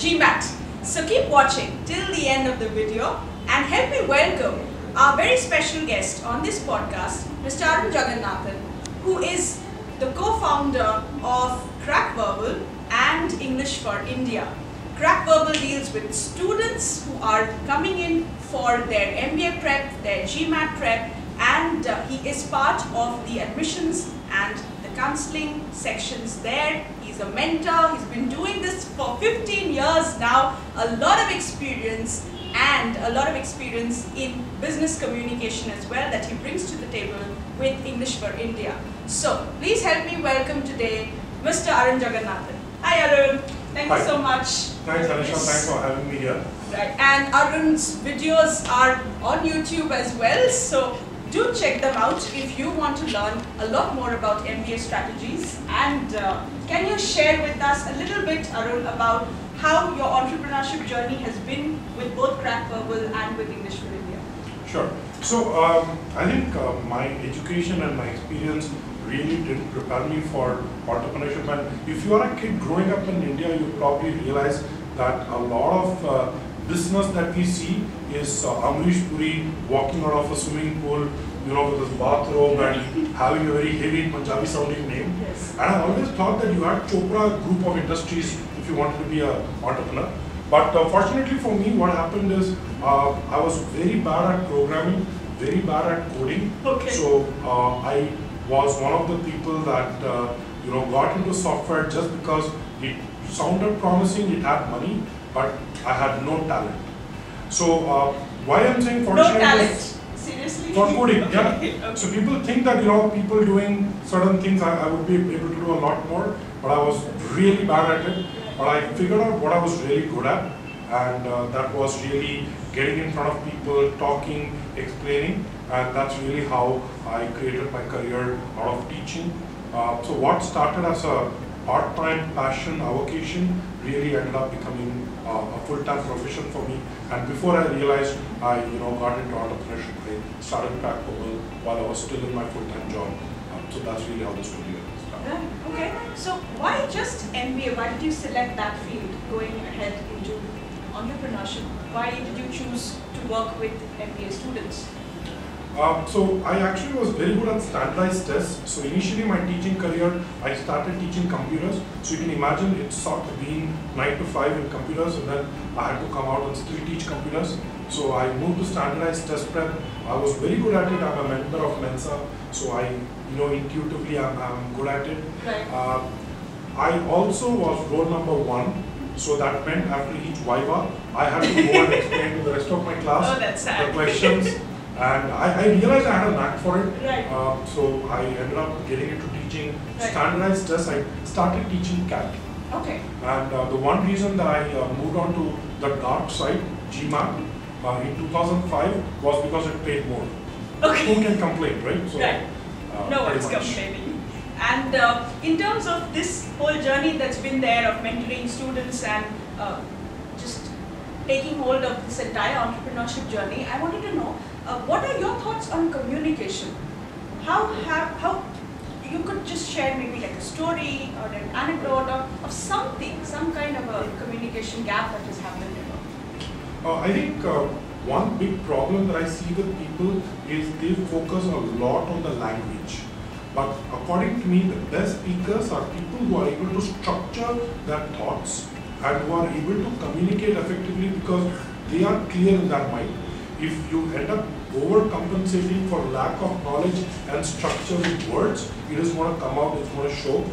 GMAT. So keep watching till the end of the video and help me welcome our very special guest on this podcast, Mr. Arun Jagannathan, who is the co-founder of CrackVerbal and English for India. CrackVerbal deals with students who are coming in for their MBA prep, their GMAT prep, and he is part of the admissions and the counseling sections there. He's a mentor, he's been doing this for 15 years now, a lot of experience and a lot of experience in business communication as well that he brings to the table with English for India. So please help me welcome today Mr. Arun Jagannathan. Hi Arun, thank you so much. Thanks Alisha, thanks for having me here. Right, and Arun's videos are on YouTube as well, so do check them out if you want to learn a lot more about MBA strategies. And can you share with us a little bit, Arun, about how your entrepreneurship journey has been with both CrackVerbal and with English for India? Sure. So I think my education and my experience really did prepare me for entrepreneurship. And if you are a kid growing up in India, you probably realize that a lot of business that we see is Amrish Puri walking out of a swimming pool, you know, with his bathrobe and having a very heavy Punjabi sounding name. Yes. And I always thought that you had Chopra group of industries if you wanted to be an entrepreneur. But fortunately for me, what happened is I was very bad at programming, very bad at coding. Okay. So I was one of the people that you know, got into software just because it sounded promising, it had money, but I had no talent. So why I'm saying fortunate no talent? is Seriously? for coding, Okay. yeah. Okay. So people think that, you know, people doing certain things, I would be able to do a lot more, but I was really bad at it. But I figured out what I was really good at, and that was really getting in front of people, talking, explaining, and that's really how I created my career out of teaching. So what started as a part-time passion, a vocation, really ended up becoming a full-time profession for me. And before I realized, I got into entrepreneurship. I started CrackVerbal while I was still in my full-time job. So that's really how the story started. Right. Okay. So why just MBA? Why did you select that field going ahead into entrepreneurship? Why did you choose to work with MBA students? So I actually was very good at standardized tests. So initially my teaching career, I started teaching computers. So you can imagine it sort of being 9 to 5 in computers, and then I had to come out and still teach computers. So I moved to standardized test prep. I was very good at it. I'm a member of Mensa, so I, intuitively I'm good at it. Right. I also was role number 1. So that meant after each Viva, I had to go and explain to the rest of my class the questions. And I realized I had a knack for it. Right. So I ended up getting into teaching Right. standardized tests. I started teaching CAT. Okay. And the one reason that I moved on to the dark side, GMAT, in 2005 was because it paid more. Okay. Who can complain, right? So, right. No pretty one's much. complaining. And in terms of this whole journey that's been there of mentoring students and just taking hold of this entire entrepreneurship journey, I wanted to know what are your thoughts on communication? How you could just share maybe like a story or an anecdote of something, some kind of a communication gap that has happened. I think one big problem that I see with people is they focus a lot on the language. But according to me, the best speakers are people who are able to structure their thoughts and who are able to communicate effectively because they are clear in their mind. If you end up overcompensating for lack of knowledge and structure with words, it is going to come out, it's going to show.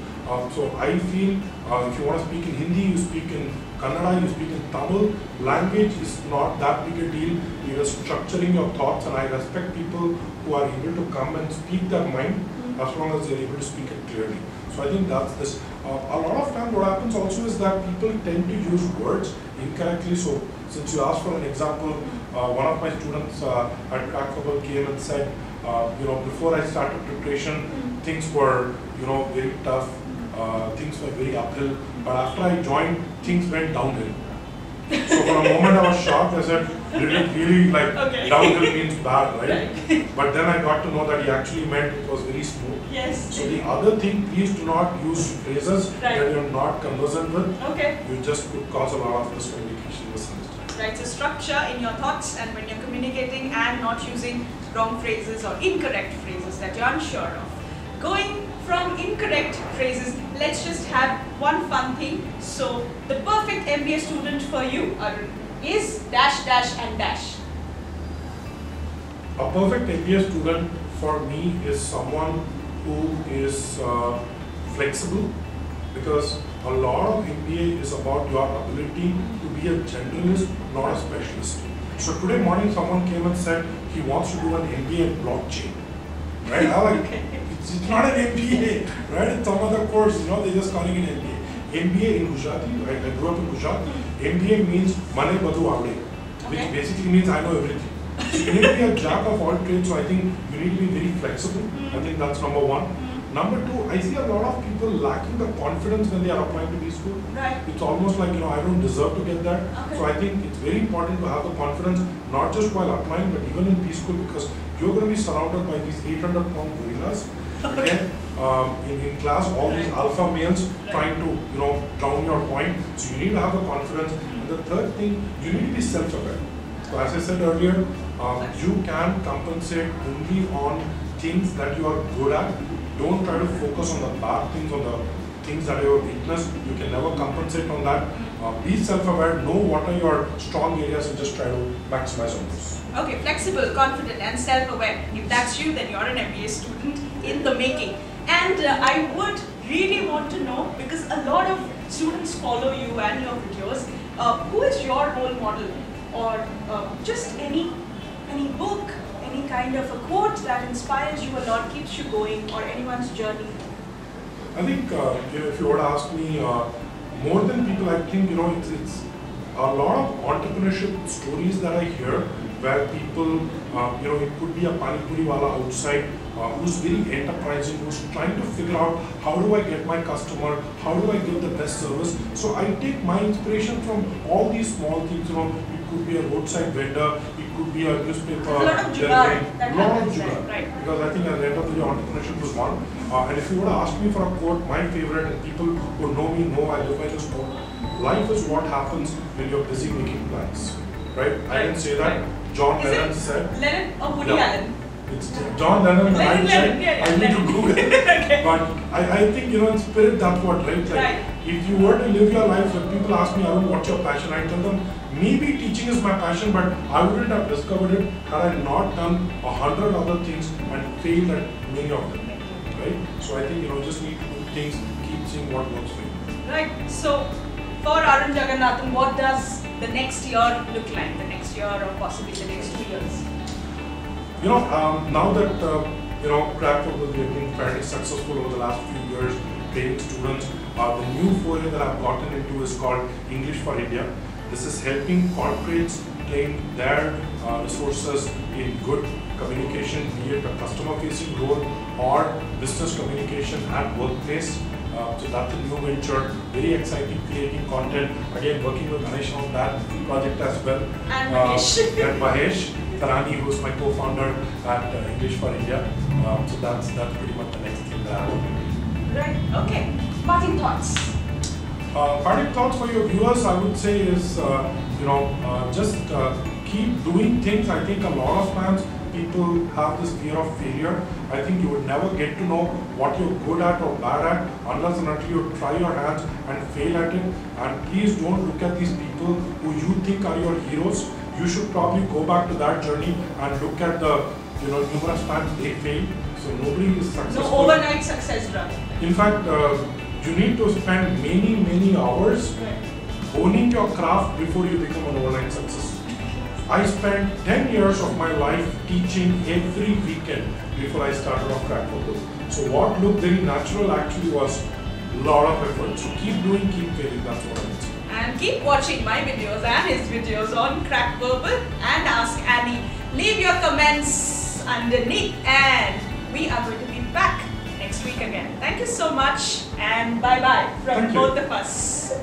So I feel if you want to speak in Hindi, you speak in Kannada, you speak in Tamil. Language is not that big a deal. You are structuring your thoughts, and I respect people who are able to come and speak their mind as long as they are able to speak it clearly. So I think that's this. A lot of times what happens also is that people tend to use words incorrectly. So since you asked for an example, one of my students at CrackVerbal came and said, before I started preparation, things were, very tough. Things were very uphill, but after I joined, things went downhill. So for a moment I was shocked. I said, did it really like downhill means bad, right? But then I got to know that he actually meant it was very smooth. Yes. So the other thing, please do not use phrases that you're not conversant with. You just could cause a lot of miscommunication, misunderstanding. Right, so structure in your thoughts and when you're communicating and not using wrong phrases or incorrect phrases that you're unsure of. Going from incorrect phrases, let's just have one fun thing. So the perfect MBA student for you, Arun, is dash, dash and dash. A perfect MBA student for me is someone who is flexible, because a lot of MBA is about your ability to be a generalist, not a specialist. So today morning someone came and said he wants to do an MBA in blockchain. Right? I like, it's not an MBA, right? It's some other course, you know, they're just calling it MBA. MBA in Gujarati, right? I grew up in Gujarat. MBA means Mane Badu Avde, which basically means I know everything. So you need to be a jack of all trades, so I think you need to be very flexible. I think that's number one. Number two, I see a lot of people lacking the confidence when they are applying to B-School. It's almost like, you know, I don't deserve to get that. So I think it's very important to have the confidence, not just while applying, but even in B-School, because you're going to be surrounded by these 800-pound gorillas. In class, all these alpha males trying to, you know, drown your point. So you need to have the confidence. And the third thing, you need to be self-aware. So as I said earlier, you can compensate only on things that you are good at. Don't try to focus on the bad things, on the things that are your weakness. You can never compensate on that. Be self-aware, know what are your strong areas and just try to maximize on those. Okay, flexible, confident and self-aware. If that's you, then you're an MBA student in the making. And I would really want to know, because a lot of students follow you and your videos, who is your role model? Or just any book, any kind of a quote that inspires you a lot, keeps you going, or anyone's journey? I think you know, if you were to ask me, more than people, I think, you know, it's a lot of entrepreneurship stories that I hear where people, you know, it could be a pani puri wala outside who's very enterprising, who's trying to figure out how do I get my customer, how do I give the best service. So I take my inspiration from all these small things, you know. It could be a roadside vendor, it could be a newspaper. A lot of jugaad, right? Because I think at the end of the day, entrepreneurship was one. And if you were to ask me for a quote, my favorite, and people who know me know I live by this quote: life is what happens when you're busy making plans. Right? I didn't say that. John Lennon said. Lennon or Woody Allen? It's John Lennon. I need to Google it. But I think, you know, in spirit, that's what, right? Like, if you were to live your life, when people ask me, Arun, what's your passion? I tell them, maybe teaching is my passion, but I wouldn't have discovered it had I not done 100 other things and failed at many of them. Right? So I think, you know, just need to do things, keep seeing what works for you. Right. So for Arun Jagannathan, what does the next year look like? The next year or possibly the next 2 years? You know, now that, you know, CrackVerbal has been fairly successful over the last few years, training students, the new foray that I've gotten into is called English for India. This is helping corporates train their resources in good communication, be it a customer-facing role or business communication at workplace. So that's a new venture, very exciting, creating content. Again, working with Mahesh on that project as well. And Mahesh. And Mahesh Tharani, who is my co-founder at English for India. So that's pretty much the next thing that I will do. Right, okay. Parting thoughts. Parting thoughts for your viewers, I would say is, you know, just keep doing things. I think a lot of times people have this fear of failure. I think you would never get to know what you're good at or bad at unless and until you try your hands and fail at it. And please don't look at these people who you think are your heroes. You should probably go back to that journey and look at the, you know, numerous times they failed. So nobody is successful. No overnight success drug. In fact, you need to spend many hours honing your craft before you become an overnight success. I spent 10 years of my life teaching every weekend before I started off CrackVerbal. So what looked very natural actually was a lot of effort. So keep doing, keep failing, that's what I would say. And keep watching my videos and his videos on CrackVerbal and AskAnnie. Leave your comments underneath and we are going to be back next week again. Thank you so much and bye-bye from both of us.